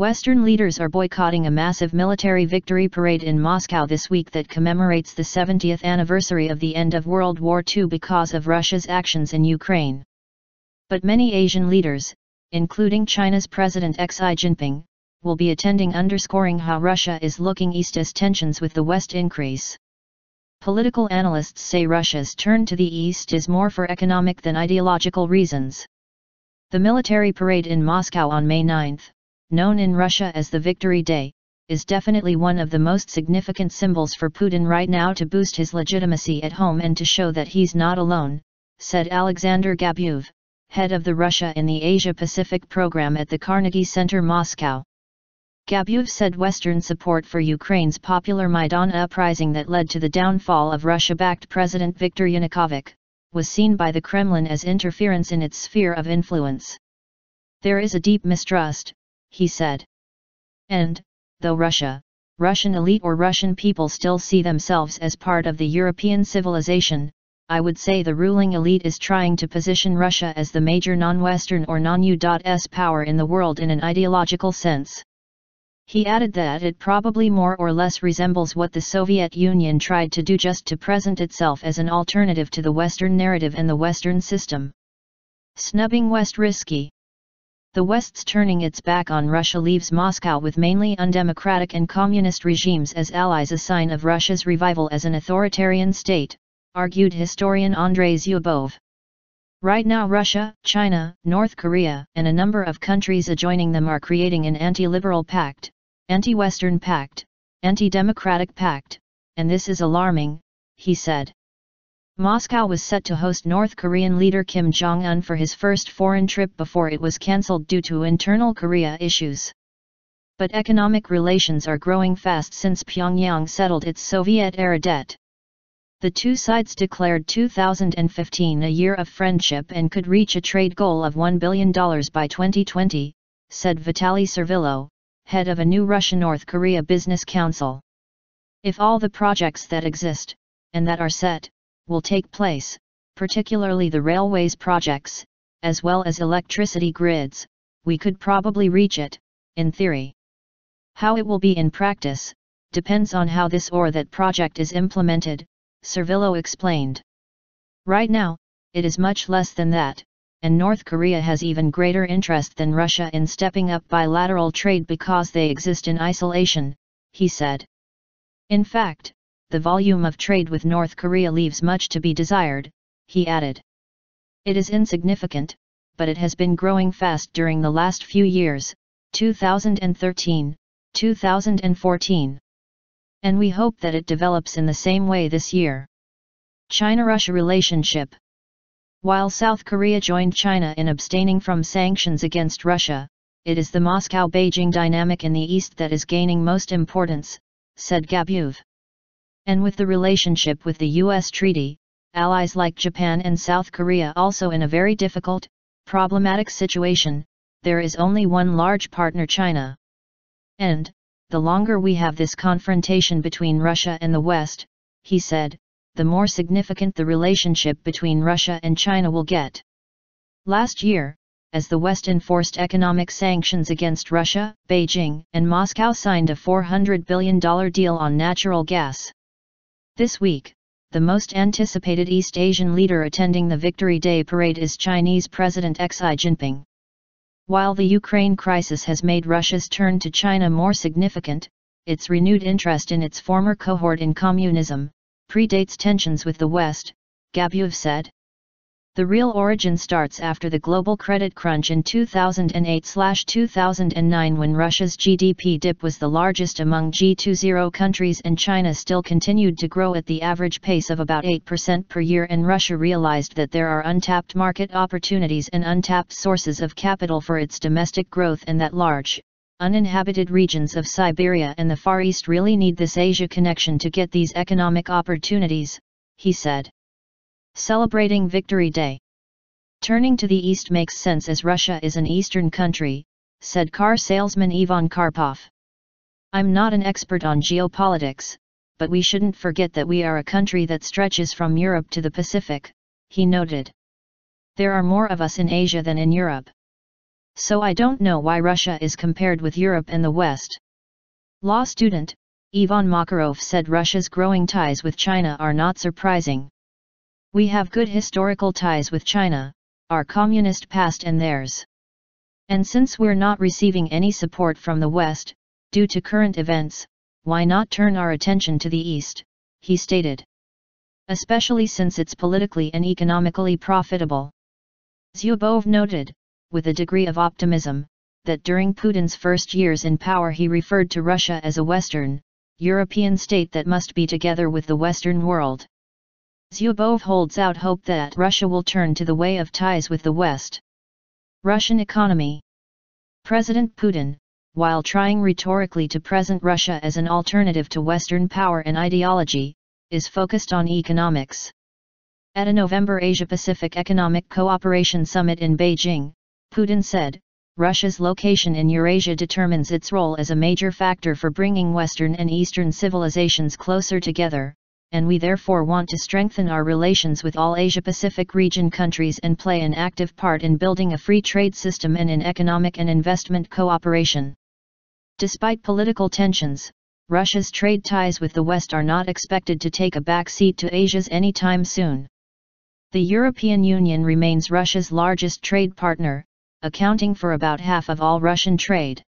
Western leaders are boycotting a massive military victory parade in Moscow this week that commemorates the 70th anniversary of the end of World War II because of Russia's actions in Ukraine. But many Asian leaders, including China's President Xi Jinping, will be attending, underscoring how Russia is looking east as tensions with the West increase. Political analysts say Russia's turn to the east is more for economic than ideological reasons. The military parade in Moscow on May 9, known in Russia as the Victory Day, is definitely one of the most significant symbols for Putin right now to boost his legitimacy at home and to show that he's not alone, said Alexander Gabuev, head of the Russia in the Asia-Pacific program at the Carnegie Center Moscow. Gabuev said Western support for Ukraine's popular Maidan uprising that led to the downfall of Russia-backed President Viktor Yanukovych, was seen by the Kremlin as interference in its sphere of influence. There is a deep mistrust, he said. And, though Russian elite or Russian people still see themselves as part of the European civilization, I would say the ruling elite is trying to position Russia as the major non-Western or non-US power in the world in an ideological sense. He added that it probably more or less resembles what the Soviet Union tried to do just to present itself as an alternative to the Western narrative and the Western system. Snubbing West risky. The West's turning its back on Russia leaves Moscow with mainly undemocratic and communist regimes as allies, a sign of Russia's revival as an authoritarian state, argued historian Andrei Zubov. Right now Russia, China, North Korea, and a number of countries adjoining them are creating an anti-liberal pact, anti-Western pact, anti-democratic pact, and this is alarming, he said. Moscow was set to host North Korean leader Kim Jong-un for his first foreign trip before it was cancelled due to internal Korea issues. But economic relations are growing fast since Pyongyang settled its Soviet-era debt. The two sides declared 2015 a year of friendship and could reach a trade goal of $1 billion by 2020, said Vitaly Servillo, head of a new Russia-North Korea business council. If all the projects that exist, and that are set, will take place, particularly the railways projects, as well as electricity grids, we could probably reach it, in theory. How it will be in practice, depends on how this or that project is implemented, Servillo explained. Right now, it is much less than that, and North Korea has even greater interest than Russia in stepping up bilateral trade because they exist in isolation, he said. In fact, the volume of trade with North Korea leaves much to be desired, he added. It is insignificant, but it has been growing fast during the last few years, 2013, 2014. And we hope that it develops in the same way this year. China-Russia relationship. While South Korea joined China in abstaining from sanctions against Russia, it is the Moscow-Beijing dynamic in the East that is gaining most importance, said Gabuev. And with the relationship with the U.S. treaty, allies like Japan and South Korea also in a very difficult, problematic situation, there is only one large partner, China. And, the longer we have this confrontation between Russia and the West, he said, the more significant the relationship between Russia and China will get. Last year, as the West enforced economic sanctions against Russia, Beijing and Moscow signed a $400 billion deal on natural gas. This week, the most anticipated East Asian leader attending the Victory Day parade is Chinese President Xi Jinping. While the Ukraine crisis has made Russia's turn to China more significant, its renewed interest in its former cohort in communism predates tensions with the West, Gabuev said. The real origin starts after the global credit crunch in 2008/2009 when Russia's GDP dip was the largest among G20 countries and China still continued to grow at the average pace of about 8% per year, and Russia realized that there are untapped market opportunities and untapped sources of capital for its domestic growth, and that large, uninhabited regions of Siberia and the Far East really need this Asia connection to get these economic opportunities, he said. Celebrating Victory Day. Turning to the East makes sense as Russia is an Eastern country, said car salesman Ivan Karpov. I'm not an expert on geopolitics, but we shouldn't forget that we are a country that stretches from Europe to the Pacific, he noted. There are more of us in Asia than in Europe. so I don't know why Russia is compared with Europe and the West. Law student, Ivan Makarov said Russia's growing ties with China are not surprising. We have good historical ties with China, our communist past and theirs. And since we're not receiving any support from the West, due to current events, why not turn our attention to the East, he stated. Especially since it's politically and economically profitable. Zyubov noted, with a degree of optimism, that during Putin's first years in power he referred to Russia as a Western, European state that must be together with the Western world. Zyubov holds out hope that Russia will turn to the way of ties with the West. Russian economy. President Putin, while trying rhetorically to present Russia as an alternative to Western power and ideology, is focused on economics. At a November Asia-Pacific Economic Cooperation Summit in Beijing, Putin said, Russia's location in Eurasia determines its role as a major factor for bringing Western and Eastern civilizations closer together, and we therefore want to strengthen our relations with all Asia-Pacific region countries and play an active part in building a free trade system and in economic and investment cooperation. Despite political tensions, Russia's trade ties with the West are not expected to take a back seat to Asia's anytime soon. The European Union remains Russia's largest trade partner, accounting for about half of all Russian trade.